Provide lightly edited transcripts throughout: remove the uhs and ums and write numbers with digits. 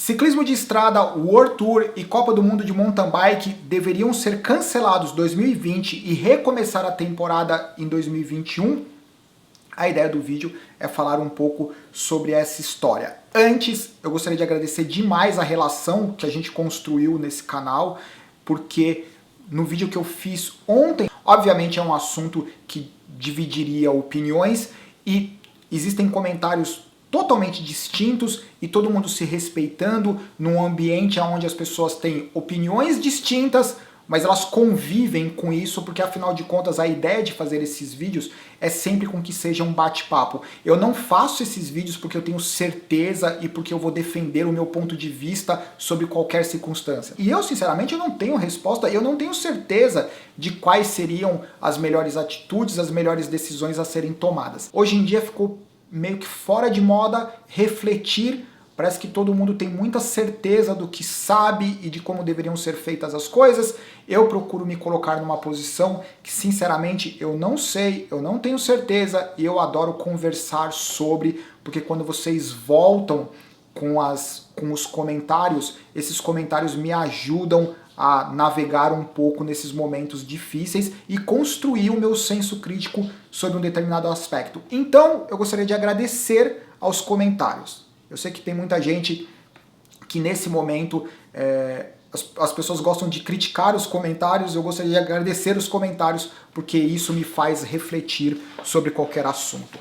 Ciclismo de estrada, World Tour e Copa do Mundo de Mountain Bike deveriam ser cancelados em 2020 e recomeçar a temporada em 2021? A ideia do vídeo é falar um pouco sobre essa história. Antes, eu gostaria de agradecer demais a relação que a gente construiu nesse canal, porque no vídeo que eu fiz ontem, obviamente é um assunto que dividiria opiniões e existem comentários totalmente distintos e todo mundo se respeitando num ambiente onde as pessoas têm opiniões distintas, mas elas convivem com isso, porque afinal de contas a ideia de fazer esses vídeos é sempre com que seja um bate-papo. Eu não faço esses vídeos porque eu tenho certeza e porque eu vou defender o meu ponto de vista sobre qualquer circunstância. E eu, sinceramente, eu não tenho resposta, eu não tenho certeza de quais seriam as melhores atitudes, as melhores decisões a serem tomadas. Hoje em dia ficou meio que fora de moda refletir. Parece que todo mundo tem muita certeza do que sabe e de como deveriam ser feitas as coisas. Eu procuro me colocar numa posição que, sinceramente, eu não sei, eu não tenho certeza e eu adoro conversar sobre, porque quando vocês voltam com os comentários, esses comentários me ajudam a navegar um pouco nesses momentos difíceis e construir o meu senso crítico sobre um determinado aspecto. Então, eu gostaria de agradecer aos comentários. Eu sei que tem muita gente que nesse momento as pessoas gostam de criticar os comentários, eu gostaria de agradecer os comentários porque isso me faz refletir sobre qualquer assunto.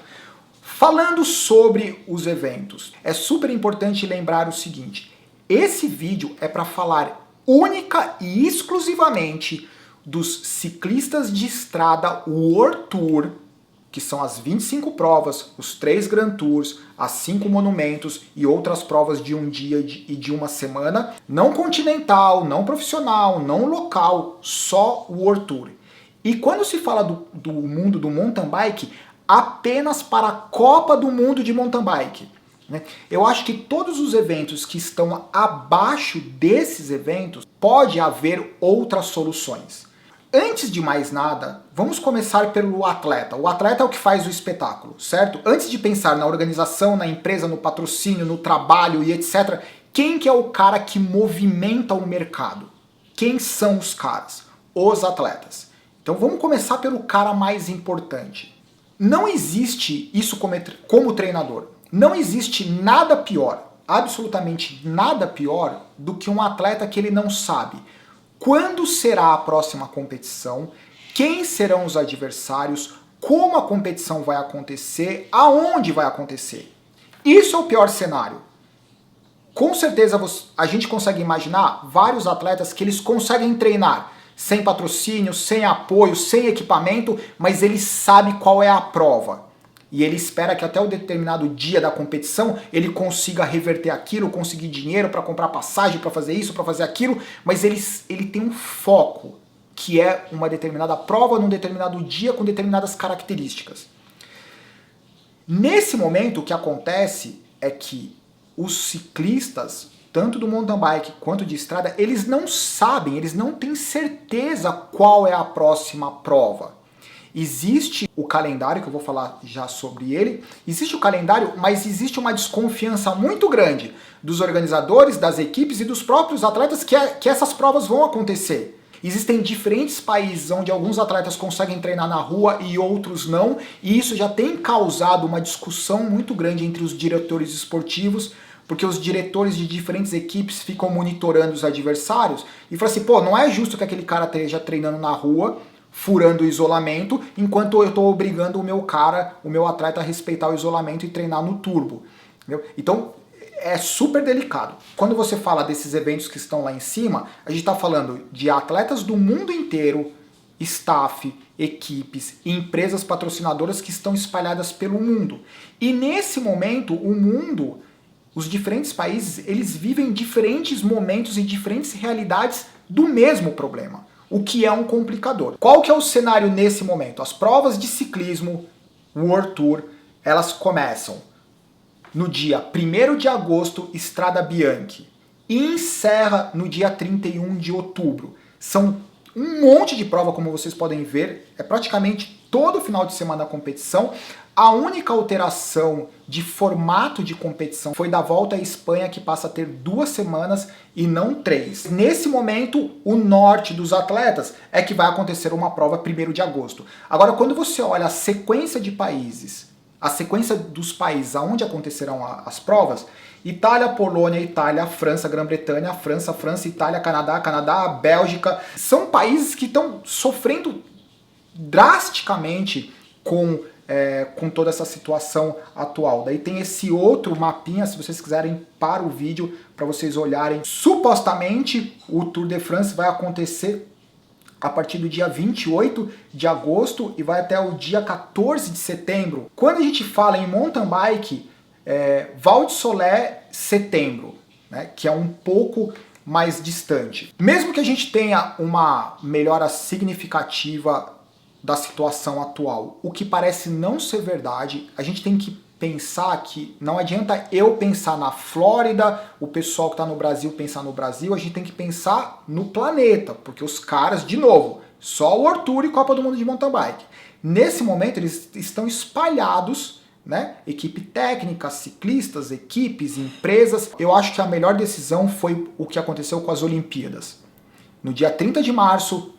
Falando sobre os eventos, é super importante lembrar o seguinte, esse vídeo é para falar única e exclusivamente dos ciclistas de estrada World Tour, que são as 25 provas, os 3 Grand Tours, as 5 monumentos e outras provas de um dia e de uma semana, não continental, não profissional, não local, só World Tour. E quando se fala do mundo do mountain bike, apenas para a Copa do Mundo de Mountain Bike. Eu acho que todos os eventos que estão abaixo desses eventos, pode haver outras soluções. Antes de mais nada, vamos começar pelo atleta. O atleta é o que faz o espetáculo, certo? Antes de pensar na organização, na empresa, no patrocínio, no trabalho e etc., quem que é o cara que movimenta o mercado? Quem são os caras? Os atletas. Então vamos começar pelo cara mais importante. Não existe isso como treinador. Não existe nada pior, absolutamente nada pior, do que um atleta que ele não sabe quando será a próxima competição, quem serão os adversários, como a competição vai acontecer, aonde vai acontecer. Isso é o pior cenário. Com certeza a gente consegue imaginar vários atletas que eles conseguem treinar sem patrocínio, sem apoio, sem equipamento, mas ele sabe qual é a prova. E ele espera que até o determinado dia da competição ele consiga reverter aquilo, conseguir dinheiro para comprar passagem, para fazer isso, para fazer aquilo, mas ele tem um foco, que é uma determinada prova num determinado dia com determinadas características. Nesse momento o que acontece é que os ciclistas, tanto do mountain bike quanto de estrada, eles não sabem, eles não têm certeza qual é a próxima prova. Existe o calendário, que eu vou falar já sobre ele, existe o calendário, mas existe uma desconfiança muito grande dos organizadores, das equipes e dos próprios atletas que essas provas vão acontecer. Existem diferentes países onde alguns atletas conseguem treinar na rua e outros não, e isso já tem causado uma discussão muito grande entre os diretores esportivos, porque os diretores de diferentes equipes ficam monitorando os adversários e falam assim, pô, não é justo que aquele cara esteja treinando na rua, furando o isolamento, enquanto eu estou obrigando o meu atleta a respeitar o isolamento e treinar no turbo. Entendeu? Então é super delicado. Quando você fala desses eventos que estão lá em cima, a gente está falando de atletas do mundo inteiro, staff, equipes e empresas patrocinadoras que estão espalhadas pelo mundo. E nesse momento, o mundo, os diferentes países, eles vivem diferentes momentos e diferentes realidades do mesmo problema. O que é um complicador. Qual que é o cenário nesse momento? As provas de ciclismo World Tour, elas começam no dia 1º de agosto, Strade Bianche, e encerra no dia 31 de outubro. São um monte de prova, como vocês podem ver, é praticamente todo final de semana a competição. A única alteração de formato de competição foi da Volta à Espanha, que passa a ter 2 semanas e não 3. Nesse momento, o norte dos atletas é que vai acontecer uma prova 1º de agosto. Agora, quando você olha a sequência de países, a sequência dos países aonde acontecerão as provas, Itália, Polônia, Itália, França, Grã-Bretanha, França, Itália, Canadá, Bélgica, são países que estão sofrendo drasticamente com toda essa situação atual. Daí tem esse outro mapinha, se vocês quiserem, para o vídeo, para vocês olharem. Supostamente, o Tour de France vai acontecer a partir do dia 28 de agosto e vai até o dia 14 de setembro. Quando a gente fala em mountain bike, Val di Solé, setembro, né, que é um pouco mais distante. Mesmo que a gente tenha uma melhora significativa da situação atual, o que parece não ser verdade, a gente tem que pensar que não adianta eu pensar na Flórida, o pessoal que está no Brasil pensar no Brasil, a gente tem que pensar no planeta, porque os caras, de novo, só o World Tour e Copa do Mundo de Mountain Bike. Nesse momento eles estão espalhados, né? Equipe técnica, ciclistas, equipes, empresas. Eu acho que a melhor decisão foi o que aconteceu com as Olimpíadas. No dia 30 de março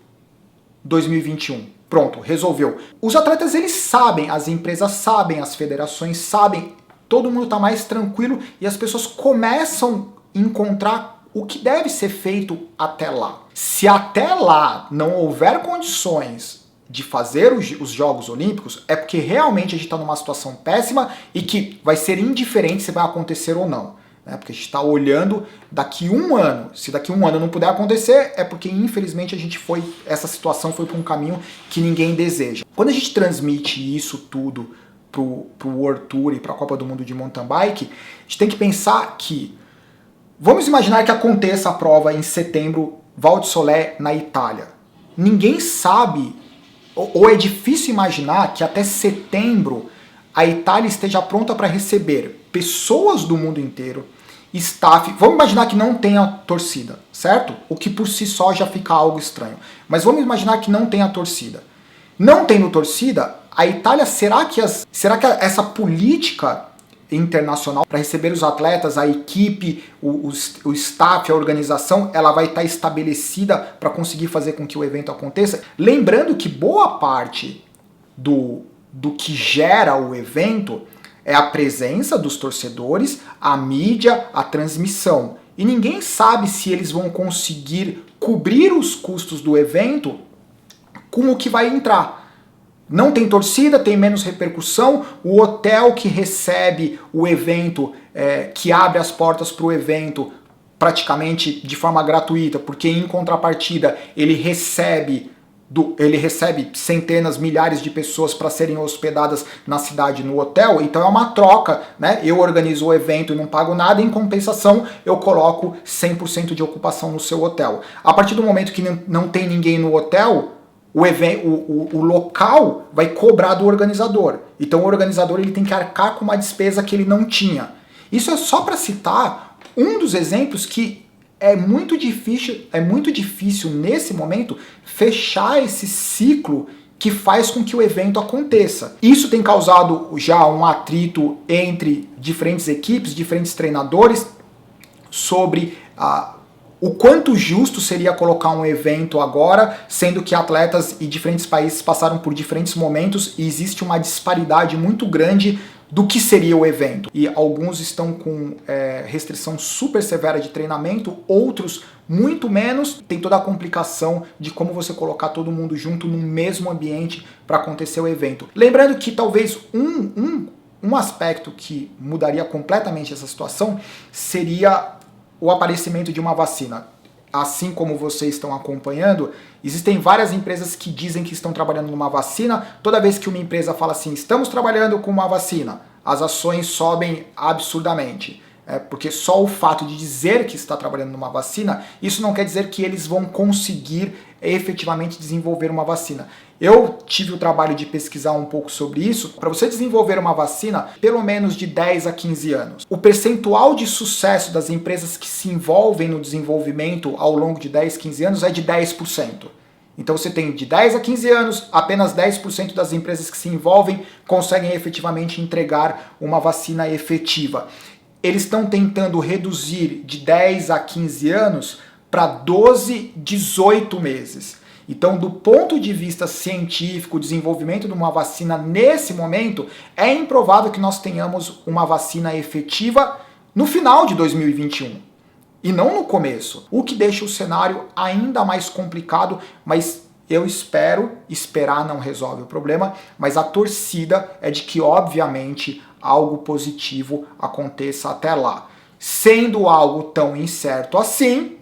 de 2021. Pronto, resolveu. Os atletas, eles sabem, as empresas sabem, as federações sabem, todo mundo está mais tranquilo e as pessoas começam a encontrar o que deve ser feito até lá. Se até lá não houver condições de fazer os Jogos Olímpicos, é porque realmente a gente está numa situação péssima e que vai ser indiferente se vai acontecer ou não. Porque a gente está olhando daqui 1 ano. Se daqui 1 ano não puder acontecer, é porque infelizmente essa situação foi para um caminho que ninguém deseja. Quando a gente transmite isso tudo pro World Tour e para a Copa do Mundo de Mountain Bike, a gente tem que pensar que, vamos imaginar que aconteça a prova em setembro, Val di Solé na Itália. Ninguém sabe, ou é difícil imaginar que até setembro a Itália esteja pronta para receber pessoas do mundo inteiro, staff. Vamos imaginar que não tenha torcida, certo? O que por si só já fica algo estranho. Mas vamos imaginar que não tenha torcida. Não tendo torcida, a Itália, será que essa política internacional para receber os atletas, a equipe, o staff, a organização, ela vai estar estabelecida para conseguir fazer com que o evento aconteça? Lembrando que boa parte do que gera o evento é a presença dos torcedores, a mídia, a transmissão. E ninguém sabe se eles vão conseguir cobrir os custos do evento com o que vai entrar. Não tem torcida, tem menos repercussão, o hotel que recebe o evento, que abre as portas para o evento praticamente de forma gratuita, porque em contrapartida ele recebe centenas, milhares de pessoas para serem hospedadas na cidade, no hotel, então é uma troca, né? Eu organizo o evento e não pago nada, em compensação eu coloco 100% de ocupação no seu hotel. A partir do momento que não tem ninguém no hotel, o local vai cobrar do organizador. Então o organizador ele tem que arcar com uma despesa que ele não tinha. Isso é só para citar um dos exemplos que é muito difícil nesse momento fechar esse ciclo que faz com que o evento aconteça. Isso tem causado já um atrito entre diferentes equipes, diferentes treinadores, sobre o quanto justo seria colocar um evento agora, sendo que atletas e diferentes países passaram por diferentes momentos e existe uma disparidade muito grande do que seria o evento. E alguns estão com restrição super severa de treinamento, outros muito menos. Tem toda a complicação de como você colocar todo mundo junto no mesmo ambiente para acontecer o evento. Lembrando que talvez um aspecto que mudaria completamente essa situação seria o aparecimento de uma vacina. Assim como vocês estão acompanhando, existem várias empresas que dizem que estão trabalhando numa vacina. Toda vez que uma empresa fala assim, estamos trabalhando com uma vacina, as ações sobem absurdamente. Porque só o fato de dizer que está trabalhando numa vacina, isso não quer dizer que eles vão conseguir efetivamente desenvolver uma vacina. Eu tive o trabalho de pesquisar um pouco sobre isso. Para você desenvolver uma vacina, pelo menos de 10 a 15 anos. O percentual de sucesso das empresas que se envolvem no desenvolvimento ao longo de 10, 15 anos é de 10%. Então você tem de 10 a 15 anos, apenas 10% das empresas que se envolvem conseguem efetivamente entregar uma vacina efetiva. Eles estão tentando reduzir de 10 a 15 anos para 12, 18 meses. Então, do ponto de vista científico, o desenvolvimento de uma vacina nesse momento, é improvável que nós tenhamos uma vacina efetiva no final de 2021. E não no começo, o que deixa o cenário ainda mais complicado, mas eu esperar não resolve o problema, mas a torcida é de que, obviamente, algo positivo aconteça até lá. Sendo algo tão incerto assim,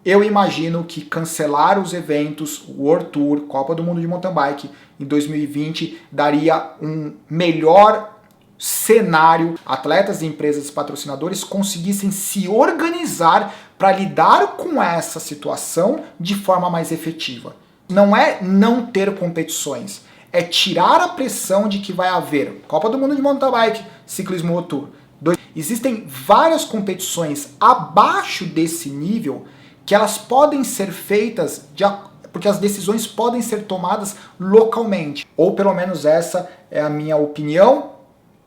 eu imagino que cancelar os eventos, World Tour, Copa do Mundo de Mountain Bike, em 2020, daria um melhor cenário, atletas e empresas patrocinadores conseguissem se organizar para lidar com essa situação de forma mais efetiva. Não é não ter competições, é tirar a pressão de que vai haver Copa do Mundo de Mountain Bike, Ciclismo World Tour. Existem várias competições abaixo desse nível que elas podem ser feitas porque as decisões podem ser tomadas localmente. Ou pelo menos essa é a minha opinião.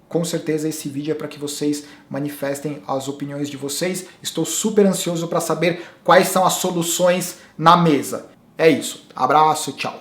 Com certeza esse vídeo é para que vocês manifestem as opiniões de vocês. Estou super ansioso para saber quais são as soluções na mesa. É isso. Abraço, tchau.